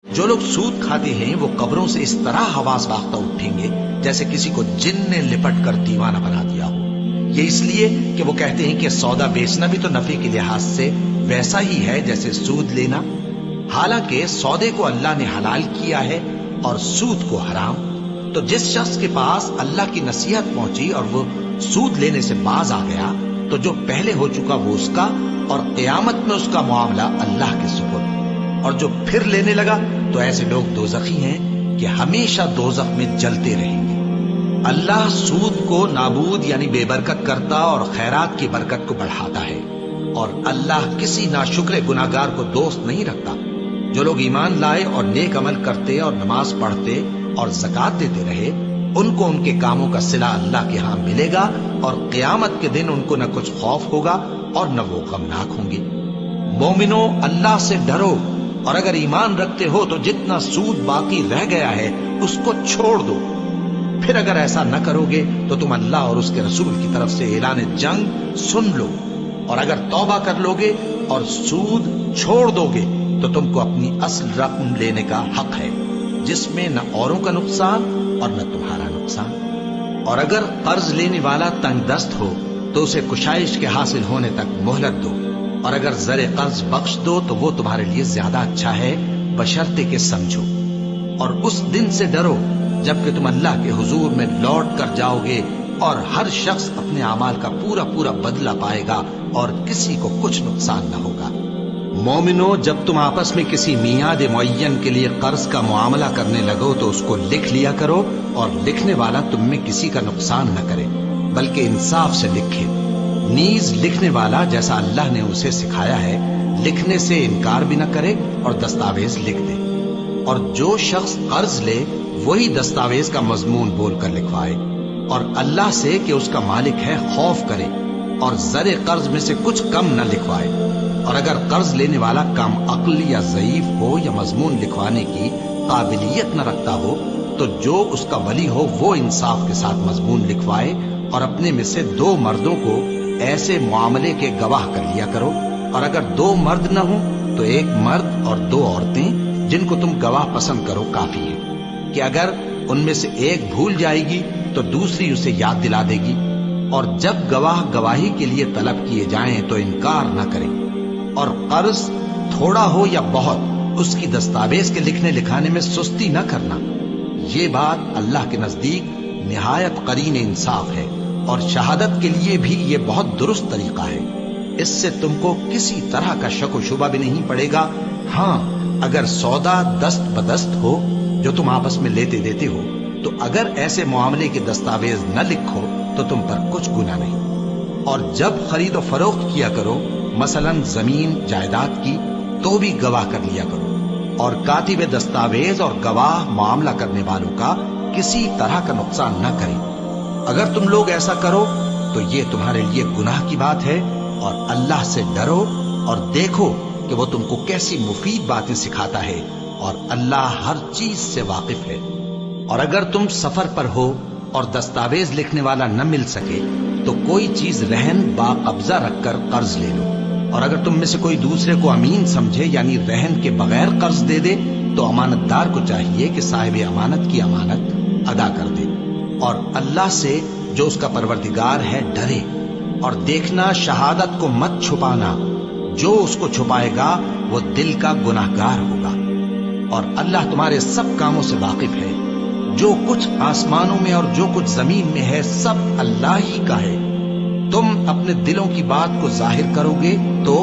جو لوگ سود کھاتے ہیں وہ قبروں سے اس طرح حواس باختہ اٹھیں گے جیسے کسی کو جن نے لپٹ کر دیوانہ بنا دیا ہو، یہ اس لیے کہ وہ کہتے ہیں کہ سودا بیچنا بھی تو نفع کے لحاظ سے ویسا ہی ہے جیسے سود لینا، حالانکہ سودے کو اللہ نے حلال کیا ہے اور سود کو حرام۔ تو جس شخص کے پاس اللہ کی نصیحت پہنچی اور وہ سود لینے سے باز آ گیا تو جو پہلے ہو چکا وہ اس کا، اور قیامت میں اس کا معاملہ اللہ کے سپرد۔ اور جو پھر لینے لگا تو ایسے لوگ دوزخی ہیں کہ ہمیشہ دوزخ میں جلتے رہیں گے۔ اللہ سود کو نابود یعنی بے برکت کرتا اور خیرات کی برکت کو بڑھاتا ہے، اور اللہ کسی ناشکر گناہگار کو دوست نہیں رکھتا۔ جو لوگ ایمان لائے اور نیک عمل کرتے اور نماز پڑھتے اور زکوٰۃ دیتے رہے، ان کو ان کے کاموں کا صلہ اللہ کے ہاں ملے گا، اور قیامت کے دن ان کو نہ کچھ خوف ہوگا اور نہ وہ غمناک ہوں گے۔ مومنو، اللہ سے ڈرو، اور اگر ایمان رکھتے ہو تو جتنا سود باقی رہ گیا ہے اس کو چھوڑ دو۔ پھر اگر ایسا نہ کرو گے تو تم اللہ اور اس کے رسول کی طرف سے اعلان جنگ سن لو، اور اگر توبہ کر لو گے اور سود چھوڑ دو گے تو تم کو اپنی اصل رقم لینے کا حق ہے، جس میں نہ اوروں کا نقصان اور نہ تمہارا نقصان۔ اور اگر قرض لینے والا تنگ دست ہو تو اسے کشائش کے حاصل ہونے تک مہلت دو، اور اگر زر قرض بخش دو تو وہ تمہارے لیے زیادہ اچھا ہے، بشرطے کہ سمجھو۔ اور اس دن سے ڈرو جبکہ تم اللہ کے حضور میں لوٹ کر جاؤ گے، اور ہر شخص اپنے اعمال کا پورا پورا بدلہ پائے گا اور کسی کو کچھ نقصان نہ ہوگا۔ مومنو، جب تم آپس میں کسی میعاد معین کے لیے قرض کا معاملہ کرنے لگو تو اس کو لکھ لیا کرو، اور لکھنے والا تم میں کسی کا نقصان نہ کرے بلکہ انصاف سے لکھے۔ نیز لکھنے والا جیسا اللہ نے اسے سکھایا ہے لکھنے سے انکار بھی نہ کرے اور دستاویز لکھ دے، اور جو شخص قرض لے وہی دستاویز کا مضمون بول کر لکھوائے، اور اللہ سے کہ اس کا مالک ہے خوف کرے، اور زر قرض میں سے کچھ کم نہ لکھوائے۔ اور اگر قرض لینے والا کم عقل یا ضعیف ہو یا مضمون لکھوانے کی قابلیت نہ رکھتا ہو تو جو اس کا ولی ہو وہ انصاف کے ساتھ مضمون لکھوائے، اور اپنے میں سے 2 مردوں کو ایسے معاملے کے گواہ کر لیا کرو، اور اگر 2 مرد نہ ہوں تو 1 مرد اور 2 عورتیں جن کو تم گواہ پسند کرو کافی ہے، کہ اگر ان میں سے ایک بھول جائے گی تو دوسری اسے یاد دلا دے گی۔ اور جب گواہ گواہی کے لیے طلب کیے جائیں تو انکار نہ کریں، اور قرض تھوڑا ہو یا بہت اس کی دستاویز کے لکھنے لکھانے میں سستی نہ کرنا۔ یہ بات اللہ کے نزدیک نہایت قرین انصاف ہے، اور شہادت کے لیے بھی یہ بہت درست طریقہ ہے۔ اس سے تم کو کسی طرح کا شک و شبہ بھی نہیں پڑے گا۔ ہاں، اگر سودا دست بدست ہو جو تم آپس میں لیتے دیتے ہو تو اگر ایسے معاملے کے دستاویز نہ لکھو تو تم پر کچھ گناہ نہیں۔ اور جب خرید و فروخت کیا کرو، مثلا زمین جائیداد کی، تو بھی گواہ کر لیا کرو، اور کاتب دستاویز اور گواہ معاملہ کرنے والوں کا کسی طرح کا نقصان نہ کریں۔ اگر تم لوگ ایسا کرو تو یہ تمہارے لیے گناہ کی بات ہے، اور اللہ سے ڈرو اور دیکھو کہ وہ تم کو کیسی مفید باتیں سکھاتا ہے، اور اللہ ہر چیز سے واقف ہے۔ اور اگر تم سفر پر ہو اور دستاویز لکھنے والا نہ مل سکے تو کوئی چیز رہن با قبضہ رکھ کر قرض لے لو، اور اگر تم میں سے کوئی دوسرے کو امین سمجھے یعنی رہن کے بغیر قرض دے دے تو امانت دار کو چاہیے کہ صاحب امانت کی امانت ادا کر دے، اور اللہ سے جو اس کا پروردگار ہے ڈرے، اور دیکھنا شہادت کو مت چھپانا، جو اس کو چھپائے گا وہ دل کا گناہگار ہوگا۔ اور اللہ تمہارے سب کاموں سے واقف ہے، جو کچھ آسمانوں میں اور جو کچھ زمین میں ہے سب اللہ ہی کا ہے۔ تم اپنے دلوں کی بات کو ظاہر کرو گے تو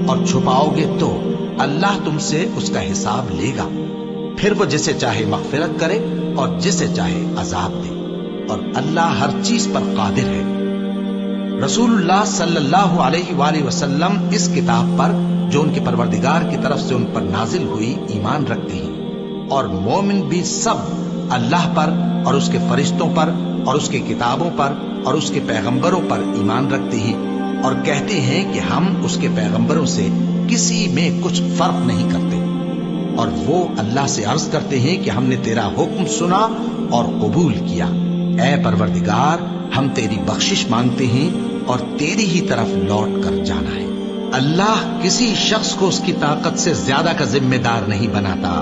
اور چھپاؤ گے تو اللہ تم سے اس کا حساب لے گا، پھر وہ جسے چاہے مغفرت کرے اور جسے چاہے عذاب دے، اور اللہ ہر چیز پر قادر ہے۔ رسول اللہ صلی اللہ علیہ وآلہ وسلم اس کتاب پر جو ان کے پروردگار کی طرف سے ان پر نازل ہوئی ایمان رکھتے ہیں، اور مومن بھی سب اللہ پر اور اس کے فرشتوں پر اور اس کے کتابوں پر اور اس کے پیغمبروں پر ایمان رکھتے ہیں، اور کہتے ہیں کہ ہم اس کے پیغمبروں سے کسی میں کچھ فرق نہیں کرتے، اور وہ اللہ سے عرض کرتے ہیں کہ ہم نے تیرا حکم سنا اور قبول کیا۔ اے پروردگار، ہم تیری بخشش مانگتے ہیں اور تیری ہی طرف لوٹ کر جانا ہے۔ اللہ کسی شخص کو اس کی طاقت سے زیادہ کا ذمہ دار نہیں بناتا۔